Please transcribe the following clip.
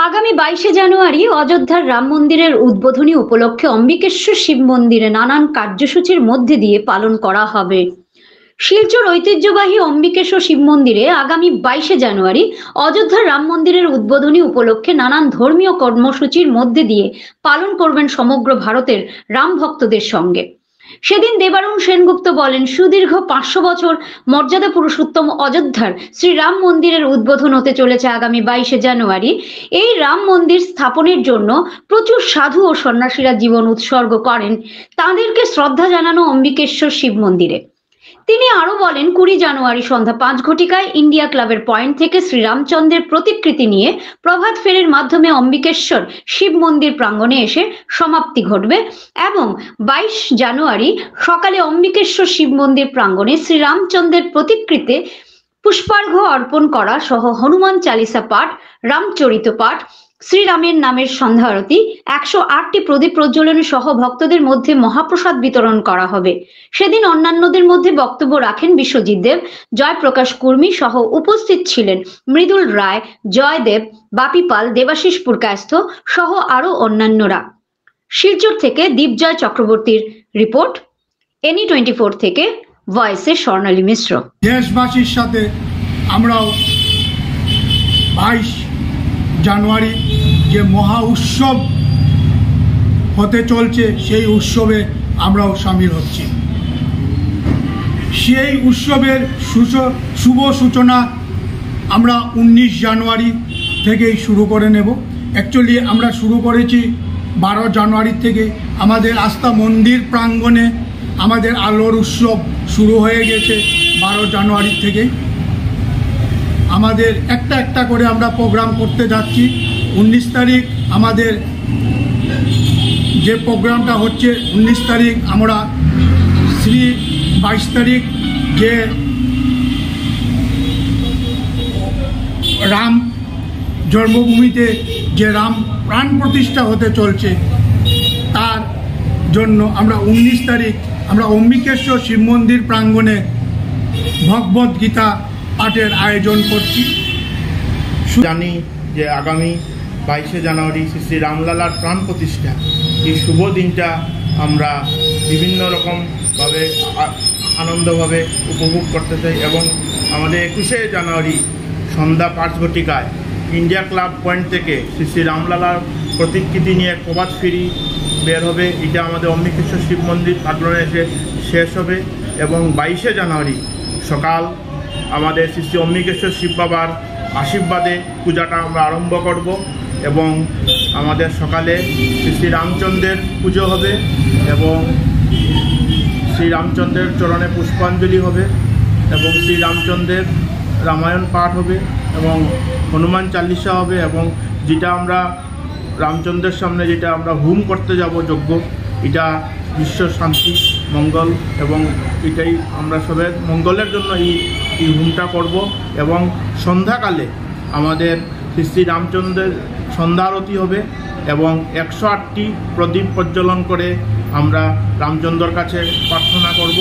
আগামী 22শে জানুয়ারি অযোধ্যার রাম মন্দিরের উদ্বোধনী উপলক্ষে অম্বিকেশ্বর শিব মন্দিরে নানান কার্যসূচির মধ্যে দিয়ে পালন করা হবে। শিলচর ঐতিহ্যবাহী অম্বিকেশ্বর শিব মন্দিরে আগামী 22শে জানুয়ারি অযোধ্যার রাম মন্দিরের উদ্বোধনী উপলক্ষে নানান ধর্মীয় কর্মসূচির মধ্যে দিয়ে পালন করবেন সমগ্র ভারতের রাম ভক্তদের সঙ্গে। সেদিন দেবারুণ সেনগুপ্ত বলেন, সুদীর্ঘ 500 বছর মর্যাদা পুরুষোত্তম অযোধ্যার শ্রীরাম মন্দিরের উদ্বোধন হতে চলেছে আগামী 22শে জানুয়ারি। এই রাম মন্দির স্থাপনের জন্য প্রচুর সাধু ও সন্ন্যাসীরা জীবন উৎসর্গ করেন। তাদেরকে শ্রদ্ধা জানানো অম্বিকেশ্বর শিব মন্দিরে। তিনি আরো বলেন, 20 জানুয়ারি সন্ধ্যা 5 ঘটিকায় ইন্ডিয়া ক্লাবের পয়েন্ট থেকে শ্রীরামচন্দ্রের প্রতিকৃতি নিয়ে প্রভাত ফেরির মাধ্যমে অম্বিকেশ্বর শিব মন্দির প্রাঙ্গণে এসে সমাপ্তি ঘটবে এবং 22 জানুয়ারি সকালে অম্বিকেশ্বর শিব মন্দির প্রাঙ্গণে শ্রীরামচন্দ্রের প্রতিকৃতিতে পুষ্পার্ঘ অর্পণ করা সহ হনুমান চালিসা পাঠ, রামচরিত পাঠ, শ্রীরামের নামের সন্ধ্যা আরতি, 108টি প্রদীপ প্রজ্বলন সহ ভক্তদের মধ্যে মহাপ্রসাদ বিতরণ করা হবে। সেদিন অন্যান্যদের মধ্যে বক্তব্য রাখেন বিশ্বজিৎ দেব, জয়প্রকাশ কুর্মী সহ উপস্থিত ছিলেন মৃদুল রায়, জয়দেব, বাপি পাল, দেবাশিস পুরকায়স্থ সহ আরো অন্যান্যরা। শিলচর থেকে দীপজয় চক্রবর্তীর রিপোর্ট, এনি 24 থেকে ভয়েসে স্বর্ণালী মিশ্র। দেশবাসীর সাথে আমরাও 22 জানুয়ারি যে মহা উৎসব হতে চলছে সেই উৎসবে আমরাও সামিল হচ্ছি। সেই উৎসবের শুভ সূচনা আমরা 19 জানুয়ারি থেকেই শুরু করে নেব। অ্যাকচুয়ালি আমরা শুরু করেছি 12 জানুয়ারি থেকে। আমাদের আস্থা মন্দির প্রাঙ্গণে আমাদের আলোর উৎসব শুরু হয়ে গেছে 12 জানুয়ারি থেকেই। আমাদের একটা করে আমরা প্রোগ্রাম করতে যাচ্ছি। 19 তারিখ আমাদের যে প্রোগ্রামটা হচ্ছে, 19 তারিখ আমরা 22 তারিখ যে রাম জন্মভূমিতে যে রাম প্রাণ প্রতিষ্ঠা হতে চলছে তার জন্য আমরা 19 তারিখ আমরা অম্বিকেশ্বর শিব মন্দির প্রাঙ্গণে ভগবদ গীতা পাঠের আয়োজন করছি। জানি যে আগামী 22শে জানুয়ারি শ্রী রামলালার প্রাণ প্রতিষ্ঠা, এই শুভ দিনটা আমরা বিভিন্ন রকমভাবে আনন্দভাবে উপভোগ করতে চাই এবং আমাদের 21শে জানুয়ারি সন্ধ্যা 5 ঘটিকায় ইন্ডিয়া ক্লাব পয়েন্ট থেকে শ্রী রামলালার প্রতিকৃতি নিয়ে প্রভাত ফেরি বের হবে। এটা আমাদের অম্বিকেশ্বর শিব মন্দির প্রাঙ্গণে এসে শেষ হবে এবং 22শে জানুয়ারি সকাল আমাদের শ্রী অম্বিকেশ্বর শিব বাবার আশীর্বাদে পূজাটা আমরা আরম্ভ করব এবং আমাদের সকালে শ্রী রামচন্দ্রের পুজো হবে এবং শ্রী রামচন্দ্রের চরণে পুষ্পাঞ্জলি হবে এবং শ্রী রামচন্দ্রের রামায়ণ পাঠ হবে এবং হনুমান চালিসা হবে এবং যেটা আমরা রামচন্দ্রের সামনে যেটা আমরা হোম করতে যাব যজ্ঞ, এটা বিশ্ব শান্তি মঙ্গল এবং এটাই আমরা সবের মঙ্গলের জন্য এই হোমটা করব এবং সন্ধ্যাকালে আমাদের শ্রী রামচন্দ্রের সন্ধ্যা আরতি হবে এবং 108টি প্রদীপ প্রজ্বলন করে আমরা রামচন্দ্রের কাছে প্রার্থনা করব।